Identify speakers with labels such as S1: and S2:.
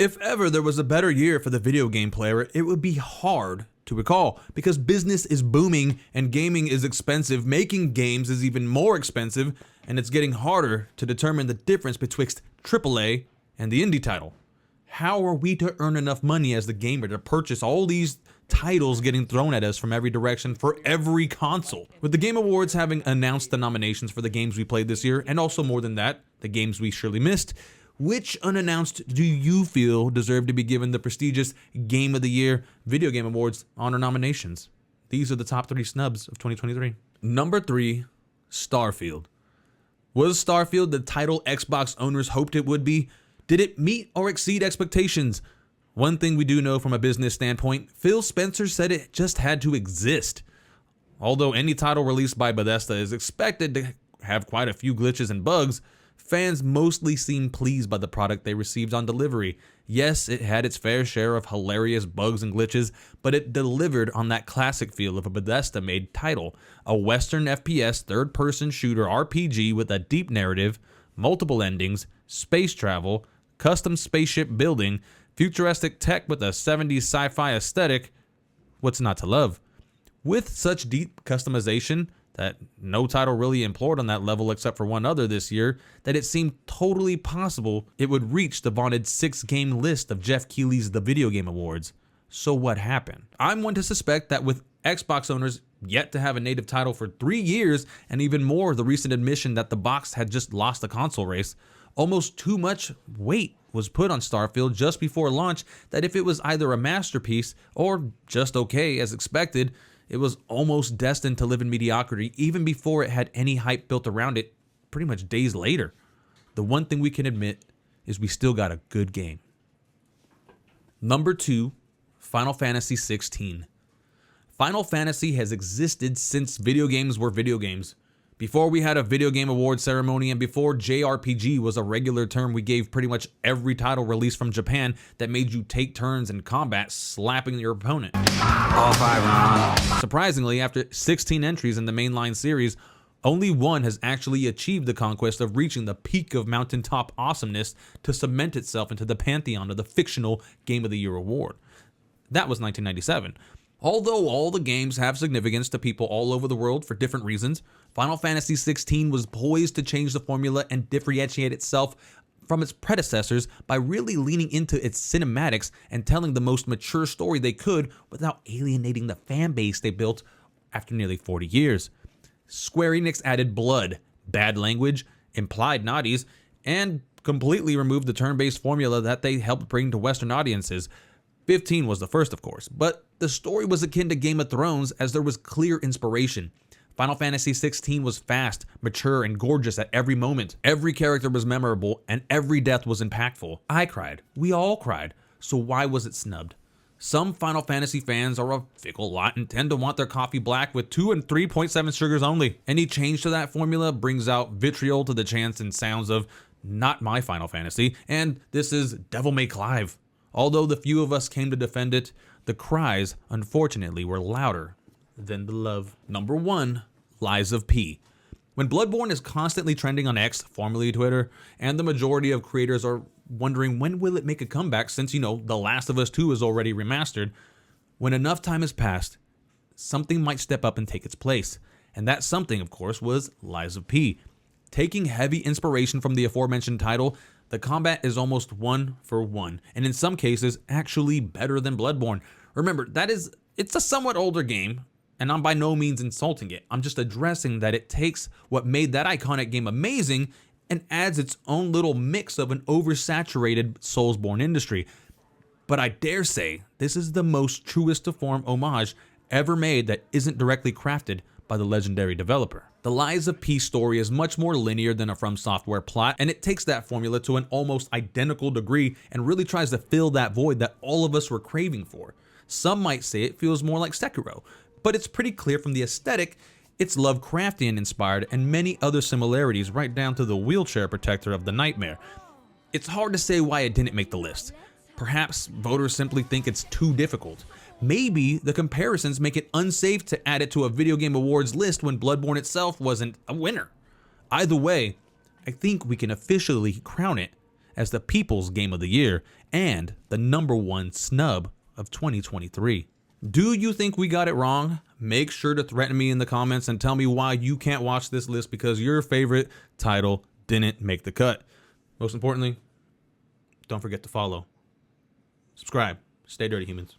S1: If ever there was a better year for the video game player, it would be hard to recall because business is booming and gaming is expensive, making games is even more expensive, and it's getting harder to determine the difference betwixt AAA and the indie title. How are we to earn enough money as the gamer to purchase all these titles getting thrown at us from every direction for every console? With the Game Awards having announced the nominations for the games we played this year, and also more than that, the games we surely missed, which unannounced do you feel deserve to be given the prestigious Game of the Year Video Game Awards honor nominations? These are the top 3 snubs of 2023. Number 3, Starfield. Was Starfield the title Xbox owners hoped it would be? Did it meet or exceed expectations? One thing we do know from a business standpoint, Phil Spencer said it just had to exist. Although any title released by Bethesda is expected to have quite a few glitches and bugs, fans mostly seemed pleased by the product they received on delivery. Yes, it had its fair share of hilarious bugs and glitches, but it delivered on that classic feel of a Bethesda-made title, a Western FPS third-person shooter RPG with a deep narrative, multiple endings, space travel, custom spaceship building, futuristic tech with a 70s sci-fi aesthetic. What's not to love? With such deep customization that no title really implored on that level except for one other this year, that it seemed totally possible it would reach the vaunted 6-game list of Jeff Keighley's The Video Game Awards. So what happened? I'm one to suspect that with Xbox owners yet to have a native title for 3 years, and even more the recent admission that the box had just lost the console race, almost too much weight was put on Starfield just before launch that if it was either a masterpiece or just okay as expected, it was almost destined to live in mediocrity even before it had any hype built around it pretty much days later. The one thing we can admit is we still got a good game. Number 2, Final Fantasy 16. Final Fantasy has existed since video games were video games. Before we had a video game award ceremony and before JRPG was a regular term we gave pretty much every title released from Japan that made you take turns in combat slapping your opponent. All 5 rounds. Surprisingly, after 16 entries in the mainline series, only one has actually achieved the conquest of reaching the peak of mountaintop awesomeness to cement itself into the pantheon of the fictional Game of the Year award. That was 1997. Although all the games have significance to people all over the world for different reasons, Final Fantasy 16 was poised to change the formula and differentiate itself from its predecessors by really leaning into its cinematics and telling the most mature story they could without alienating the fan base they built after nearly 40 years. Square Enix added blood, bad language, implied naughties, and completely removed the turn-based formula that they helped bring to Western audiences. 15 was the first, of course, but the story was akin to Game of Thrones as there was clear inspiration. Final Fantasy 16 was fast, mature, and gorgeous at every moment. Every character was memorable, and every death was impactful. I cried. We all cried. So why was it snubbed? Some Final Fantasy fans are a fickle lot and tend to want their coffee black with 2 and 3.7 sugars only. Any change to that formula brings out vitriol to the chants and sounds of "not my Final Fantasy" and "this is Devil May Cry." Although the few of us came to defend it, the cries, unfortunately, were louder than the love. Number 1, Lies of P. When Bloodborne is constantly trending on X, formerly Twitter, and the majority of creators are wondering when will it make a comeback since, The Last of Us 2 is already remastered, when enough time has passed, something might step up and take its place. And that something, of course, was Lies of P. Taking heavy inspiration from the aforementioned title, the combat is almost 1 for 1, and in some cases, actually better than Bloodborne. Remember, it's a somewhat older game, and I'm by no means insulting it. I'm just addressing that it takes what made that iconic game amazing and adds its own little mix of an oversaturated Soulsborne industry. But I dare say, this is the most truest to form homage ever made that isn't directly crafted by the legendary developer. The Lies of P story is much more linear than a From Software plot, and it takes that formula to an almost identical degree and really tries to fill that void that all of us were craving for. Some might say it feels more like Sekiro, but it's pretty clear from the aesthetic it's Lovecraftian inspired and many other similarities right down to the wheelchair protector of the nightmare. It's hard to say why it didn't make the list. Perhaps voters simply think it's too difficult. Maybe the comparisons make it unsafe to add it to a video game awards list when Bloodborne itself wasn't a winner. Either way, I think we can officially crown it as the People's Game of the Year and the #1 snub of 2023. Do you think we got it wrong? Make sure to threaten me in the comments and tell me why you can't watch this list because your favorite title didn't make the cut. Most importantly, don't forget to follow. Subscribe. Stay dirty, humans.